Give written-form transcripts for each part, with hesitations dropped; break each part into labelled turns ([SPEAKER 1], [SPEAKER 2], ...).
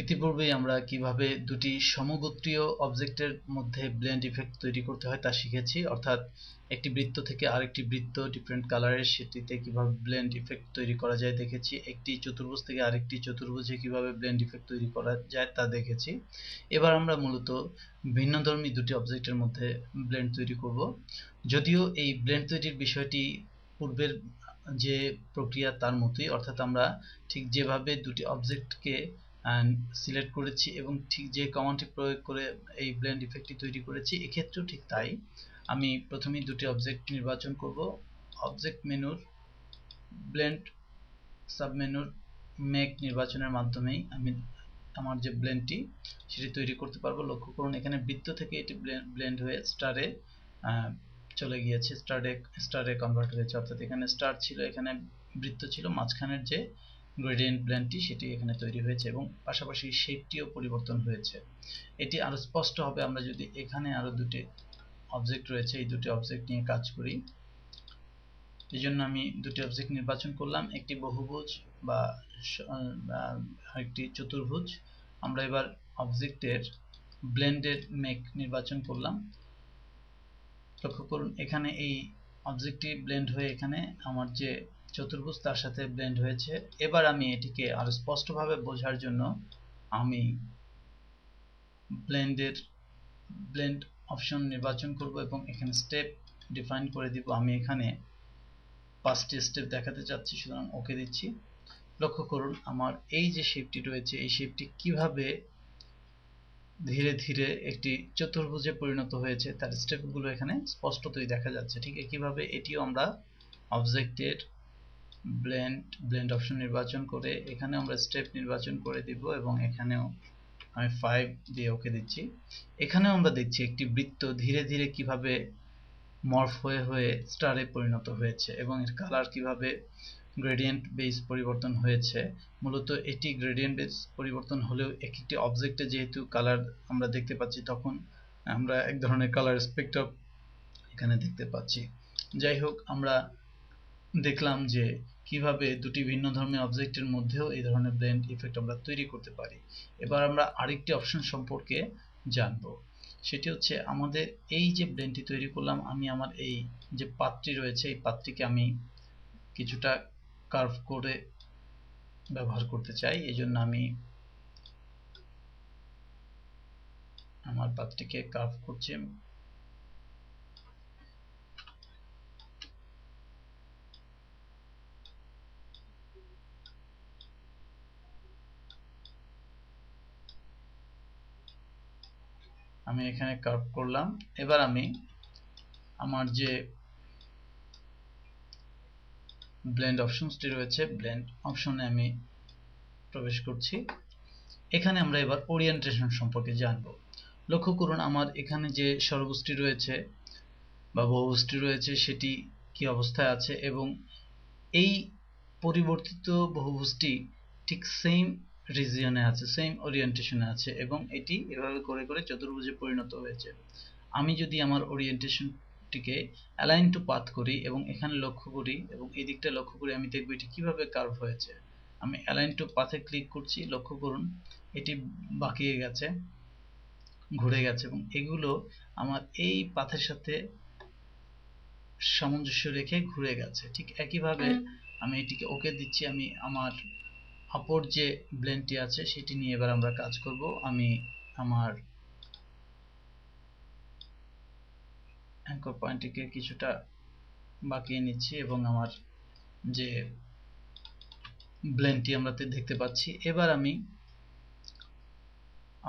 [SPEAKER 1] ইতিপূর্বেই আমরা কিভাবে দুটি সমগোত্রীয় অবজেক্টের মধ্যে ব্লেন্ড ইফেক্ট তৈরি করতে হয় তা শিখেছি, অর্থাৎ একটি বৃত্ত থেকে আরেকটি বৃত্ত ডিফারেন্ট কালারের সেটিতে কিভাবে ব্লেন্ড ইফেক্ট তৈরি করা যায় দেখেছি। একটি চতুর্ভুজ থেকে আরেকটি চতুর্ভুজে কিভাবে ব্লেন্ড ইফেক্ট তৈরি করা যায় তা দেখেছি। এবার আমরা মূলত ভিন্নধর্মী দুটি অবজেক্টের মধ্যে ব্লেন্ড তৈরি করব। যদিও এই ব্লেন্ড তৈরির বিষয়টি পূর্বের যে প্রক্রিয়া তার মতোই, অর্থাৎ আমরা ঠিক যেভাবে দুটি অবজেক্টকে সিলেক্ট করেছি এবং ঠিক যে কমান্ডটি প্রয়োগ করে এই ব্লেন্ড ইফেক্টটি তৈরি করেছি, এক্ষেত্রেও ঠিক তাই। আমি প্রথমেই দুটি অবজেক্ট নির্বাচন করব। অবজেক্ট মেনুর ব্লেন্ড সাবমেনুর মেক নির্বাচনের মাধ্যমেই আমি আমার যে ব্লেন্ডটি সেটি তৈরি করতে পারবো। লক্ষ্য করুন এখানে বৃত্ত থেকে এটি ব্লেন্ড হয়ে স্টারে চলে গিয়েছে, স্টারে কনভার্ট হয়েছে, অর্থাৎ এখানে স্টার ছিল, এখানে বৃত্ত ছিল, মাঝখানের যে গ্রেডিয়েন্ট ব্লেন্ডটি সেটি এখানে তৈরি হয়েছে এবং পাশাপাশি শেপটিও পরিবর্তন হয়েছে। এটি আরো স্পষ্ট হবে আমরা যদি এখানে আরো দুটি অবজেক্ট রয়েছে, এই দুটি অবজেক্ট নিয়ে কাজ করি। এই জন্য আমি দুটি অবজেক্ট নির্বাচন করলাম, একটি বহুভুজ বা একটি চতুর্ভুজ। আমরা এবার অবজেক্টের ব্লেন্ডেড মেক নির্বাচন করলাম। লক্ষ্য করুন এখানে এই অবজেক্টটি ব্লেন্ড হয়ে এখানে আমার যে চতুর্ভুজ তার সাথে ব্লেন্ড হয়েছে। এবার আমি এটিকে আরো স্পষ্টভাবে বোঝার জন্য আমি ব্লেন্ড অপশন নির্বাচন করব এবং এখানে স্টেপ ডিফাইন করে দিব। আমি এখানে 5টি স্টেপ দেখাতে চাচ্ছি, সুতরাং ওকে দিচ্ছি। লক্ষ্য করুন আমার এই যে শেপটি রয়েছে, এই শেপটি কিভাবে ধীরে ধীরে একটি চতুর্ভুজে পরিণত হয়েছে তার স্টেপগুলো এখানে স্পষ্টতই দেখা যাচ্ছে। ঠিক একইভাবে এটিও আমরা অবজেক্টের ব্লেন্ড অপশন নির্বাচন করে এখানে আমরা স্টেপ নির্বাচন করে দিব এবং এখানেও আমি 5 দিয়ে ওকে দিচ্ছি। এখানেও আমরা দেখছি একটি বৃত্ত ধীরে ধীরে কিভাবে মর্ফ হয়ে হয়ে স্টারে পরিণত হয়েছে এবং এর কালার কিভাবে গ্রেডিয়েন্ট বেস পরিবর্তন হয়েছে। মূলত এটি গ্রেডিয়েন্ট বেস পরিবর্তন হলেও একটি অবজেক্টে যেহেতু কালার আমরা দেখতে পাচ্ছি, তখন আমরা এক ধরনের কালার স্পেকট্রাম এখানে দেখতে পাচ্ছি। যাই হোক, আমরা দেখলাম যে কিভাবে দুটি ভিন্ন ধর্মী অবজেক্টের মধ্যেও এই ধরনের ব্লেন্ড ইফেক্ট আমরা তৈরি করতে পারি। এবার আমরা আরেকটি অপশন সম্পর্কে জানবো, সেটি হচ্ছে আমাদের এই যে ব্লেন্ডটি তৈরি করলাম, আমি আমার এই যে পাতটি রয়েছে এই পাতটিকে আমি কিছুটা কার্ভ করে ব্যবহার করতে চাই। এই জন্য আমি আমার পাতটিকে কার্ভ করছি। আমি এখানে কার্ভ করলাম। এবার আমি আমার যে ব্লেন্ড অপশনসটি রয়েছে, ব্লেন্ড অপশনে আমি প্রবেশ করছি। এখানে আমরা এবার ওরিয়েন্টেশন সম্পর্কে জানব। লক্ষ্য করুন আমার এখানে যে ষড়ভুজটি রয়েছে বা বহুভুজটি রয়েছে সেটি কি অবস্থায় আছে এবং এই পরিবর্তিত বহুভুজটি ঠিক সেম রিজিয়নে আছে, সেম ওরিয়েন্টেশনে আছে এবং এটি এভাবে করে করে চতুর্ভুজে পরিণত হয়েছে। আমি যদি আমার ওরিয়েন্টেশনটিকে অ্যালাইন টু পাথ করি এবং এখানে লক্ষ্য করি এবং এই দিকটা লক্ষ্য করি, আমি দেখব এটি কিভাবে কার্ভ হয়েছে। আমি অ্যালাইন টু পাথে ক্লিক করছি, লক্ষ্য করুন এটি বাঁকিয়ে গেছে, ঘুরে গেছে এবং এগুলো আমার এই পাথের সাথে সামঞ্জস্য রেখে ঘুরে গেছে। ঠিক একইভাবে আমি এটিকে ওকে দিচ্ছি। আমি আমার অপর যে ব্লেন্ডটি আছে সেটি নিয়ে এবার আমরা কাজ করব। আমি আমার অ্যাঙ্কর পয়েন্টটিকে কিছুটা বাঁকিয়ে নিচ্ছি এবং আমার যে ব্লেন্ডটি আমরা দেখতে পাচ্ছি। এবার আমি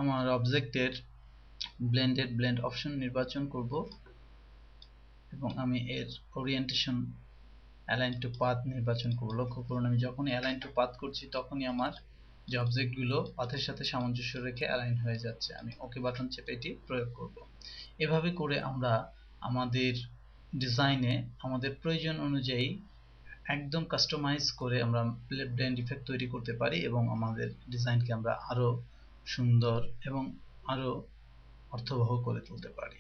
[SPEAKER 1] আমার অবজেক্টের ব্লেন্ড অপশন নির্বাচন করব এবং আমি এর ওরিয়েন্টেশন অ্যালাইন টু পাথ নির্বাচন করব। লক্ষ্য করুন আমি যখনই অ্যালাইন টু পাথ করছি তখনই আমার যে অবজেক্টগুলো পাথের সাথে সামঞ্জস্য রেখে অ্যালাইন হয়ে যাচ্ছে। আমি ওকে বাটন চেপে এটি প্রয়োগ করব। এভাবে করে আমরা আমাদের ডিজাইনে আমাদের প্রয়োজন অনুযায়ী একদম কাস্টমাইজ করে আমরা ব্লেন্ড ইফেক্ট তৈরি করতে পারি এবং আমাদের ডিজাইনকে আমরা আরো সুন্দর এবং আরো অর্থবহ করে তুলতে পারি।